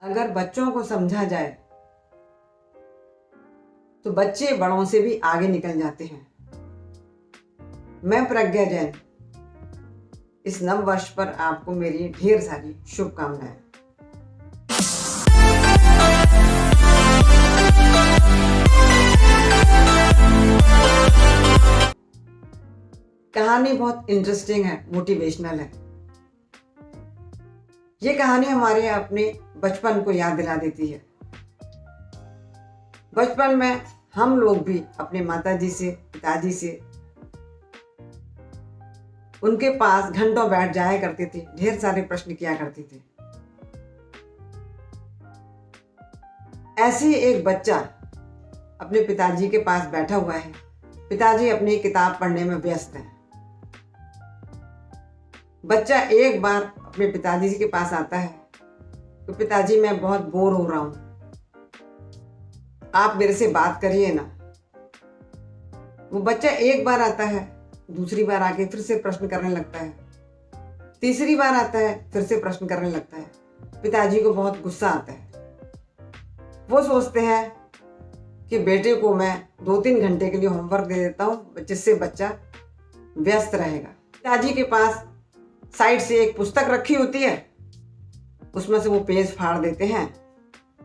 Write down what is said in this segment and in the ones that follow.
अगर बच्चों को समझा जाए तो बच्चे बड़ों से भी आगे निकल जाते हैं। मैं प्रज्ञा जैन, इस नव वर्ष पर आपको मेरी ढेर सारी शुभकामनाएं। कहानी बहुत इंटरेस्टिंग है, मोटिवेशनल है। ये कहानी हमारे अपने बचपन को याद दिला देती है। बचपन में हम लोग भी अपने माताजी से, पिताजी से उनके पास घंटों बैठ जाया करते थे, ढेर सारे प्रश्न किया करते थे। ऐसे ही एक बच्चा अपने पिताजी के पास बैठा हुआ है। पिताजी अपनी किताब पढ़ने में व्यस्त हैं। बच्चा एक बार अपने पिताजी के पास आता है तो पिताजी, मैं बहुत बोर हो रहा हूं, आप मेरे से बात करिए ना। वो बच्चा एक बार आता है, दूसरी बार आके फिर से प्रश्न करने लगता है, तीसरी बार आता है, फिर से प्रश्न करने लगता है। पिताजी को बहुत गुस्सा आता है। वो सोचते हैं कि बेटे को मैं 2-3 घंटे के लिए होमवर्क दे देता हूँ, जिससे बच्चा व्यस्त रहेगा। पिताजी के पास साइड से एक पुस्तक रखी होती है, उसमें से वो पेज फाड़ देते हैं।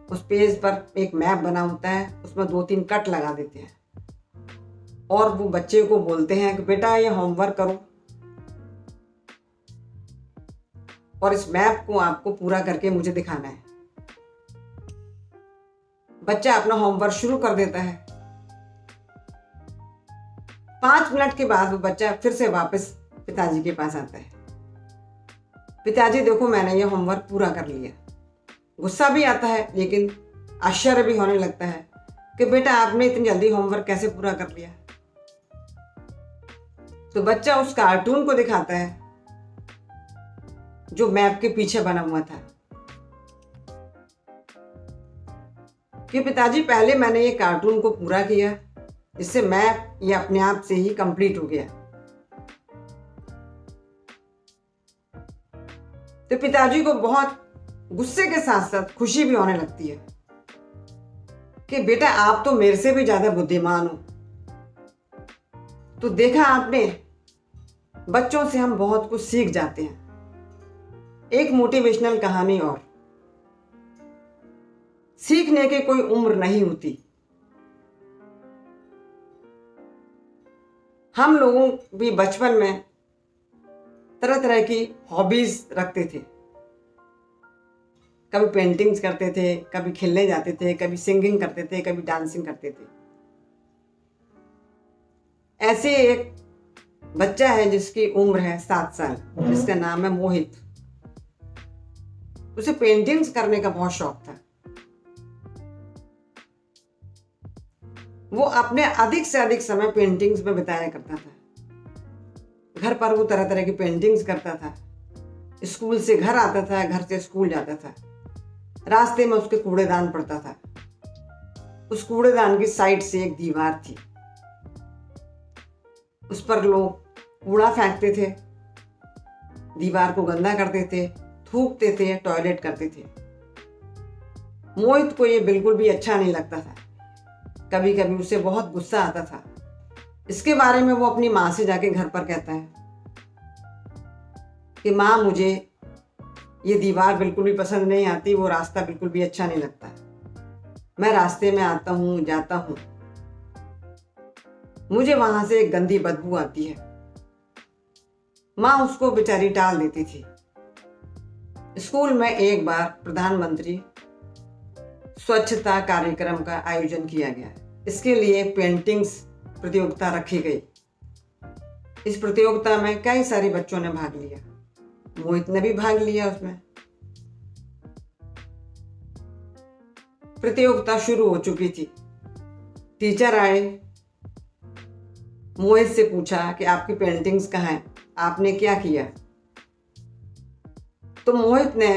उस पेज पर एक मैप बना होता है, उसमें 2-3 कट लगा देते हैं और वो बच्चे को बोलते हैं कि बेटा ये होमवर्क करो और इस मैप को आपको पूरा करके मुझे दिखाना है। बच्चा अपना होमवर्क शुरू कर देता है। 5 मिनट के बाद वो बच्चा फिर से वापस पिताजी के पास आता है। पिताजी, देखो मैंने ये होमवर्क पूरा कर लिया। गुस्सा भी आता है लेकिन आश्चर्य भी होने लगता है कि बेटा आपने इतनी जल्दी होमवर्क कैसे पूरा कर लिया। तो बच्चा उस कार्टून को दिखाता है जो मैप के पीछे बना हुआ था कि पिताजी, पहले मैंने ये कार्टून को पूरा किया, इससे मैप ये अपने आप से ही कंप्लीट हो गया। तो पिताजी को बहुत गुस्से के साथ साथ खुशी भी होने लगती है कि बेटा आप तो मेरे से भी ज्यादा बुद्धिमान हो। तो देखा आपने, बच्चों से हम बहुत कुछ सीख जाते हैं। एक मोटिवेशनल कहानी और, सीखने की कोई उम्र नहीं होती। हम लोगों भी बचपन में तरह तरह की हॉबीज रखते थे। कभी पेंटिंग्स करते थे, कभी खेलने जाते थे, कभी सिंगिंग करते थे, कभी डांसिंग करते थे। ऐसे एक बच्चा है जिसकी उम्र है 7 साल, जिसका नाम है मोहित। उसे पेंटिंग्स करने का बहुत शौक था। वो अपने अधिक से अधिक समय पेंटिंग्स में बिताया करता था। घर पर वो तरह तरह की पेंटिंग्स करता था। स्कूल से घर आता था, घर से स्कूल जाता था। रास्ते में उसके कूड़ेदान पड़ता था। उस कूड़ेदान की साइड से एक दीवार थी, उस पर लोग कूड़ा फेंकते थे, दीवार को गंदा करते थे, थूकते थे, टॉयलेट करते थे। मोहित को ये बिल्कुल भी अच्छा नहीं लगता था। कभी कभी उसे बहुत गुस्सा आता था। इसके बारे में वो अपनी माँ से जाके घर पर कहता है कि माँ, मुझे ये दीवार बिल्कुल भी पसंद नहीं आती, वो रास्ता बिल्कुल भी अच्छा नहीं लगता। मैं रास्ते में आता हूँ, जाता हूँ, मुझे वहां से एक गंदी बदबू आती है। माँ उसको बेचारी टाल देती थी। स्कूल में एक बार प्रधानमंत्री स्वच्छता कार्यक्रम का आयोजन किया गया। इसके लिए पेंटिंग्स प्रतियोगिता रखी गई। इस प्रतियोगिता में कई सारे बच्चों ने भाग लिया। मोहित ने भी भाग लिया उसमें। प्रतियोगिता शुरू हो चुकी थी। टीचर आए, मोहित से पूछा कि आपकी पेंटिंग्स कहाँ हैं, आपने क्या किया। तो मोहित ने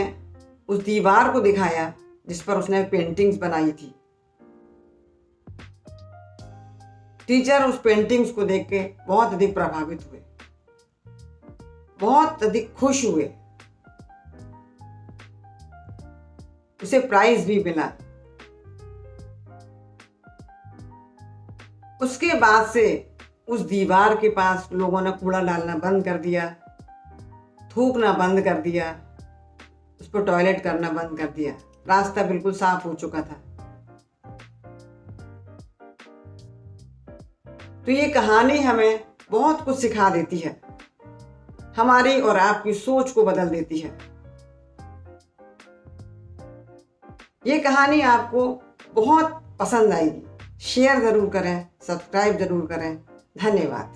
उस दीवार को दिखाया जिस पर उसने पेंटिंग्स बनाई थी। टीचर उस पेंटिंग्स को देख के बहुत अधिक प्रभावित हुए, बहुत अधिक खुश हुए। उसे प्राइज भी मिला। उसके बाद से उस दीवार के पास लोगों ने कूड़ा डालना बंद कर दिया, थूकना बंद कर दिया, उस पर टॉयलेट करना बंद कर दिया। रास्ता बिल्कुल साफ हो चुका था। तो ये कहानी हमें बहुत कुछ सिखा देती है, हमारी और आपकी सोच को बदल देती है। ये कहानी आपको बहुत पसंद आएगी। शेयर ज़रूर करें, सब्सक्राइब ज़रूर करें। धन्यवाद।